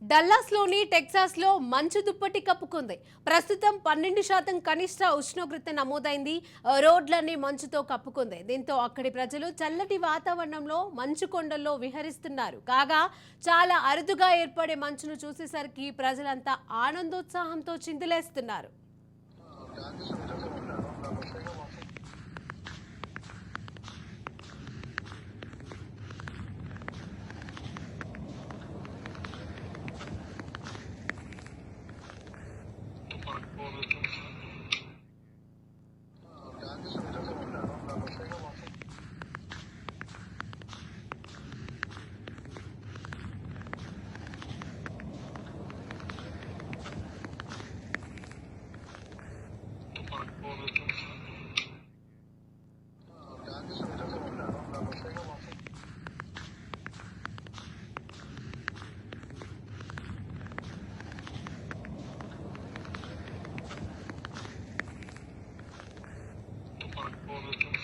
డల్లాస్లోని టెక్సాస్లో మంచు దుప్పటి కప్పుకుంది. ప్రస్తుతం 12% కనిష్ట ఉష్ణోగ్రత నమోదైంది. రోడ్లన్నీ మంచుతో కప్పుకుంది. దీంతో అక్కడి ప్రజలు చల్లటి వాతావరణంలో మంచు కొండల్లో విహరిస్తున్నారు. కాగా చాలా అరుదుగా ఏర్పడే మంచును చూసేసరికి ప్రజలంతా ఆనందోత్సాహంతో చిందులేస్తున్నారు. Por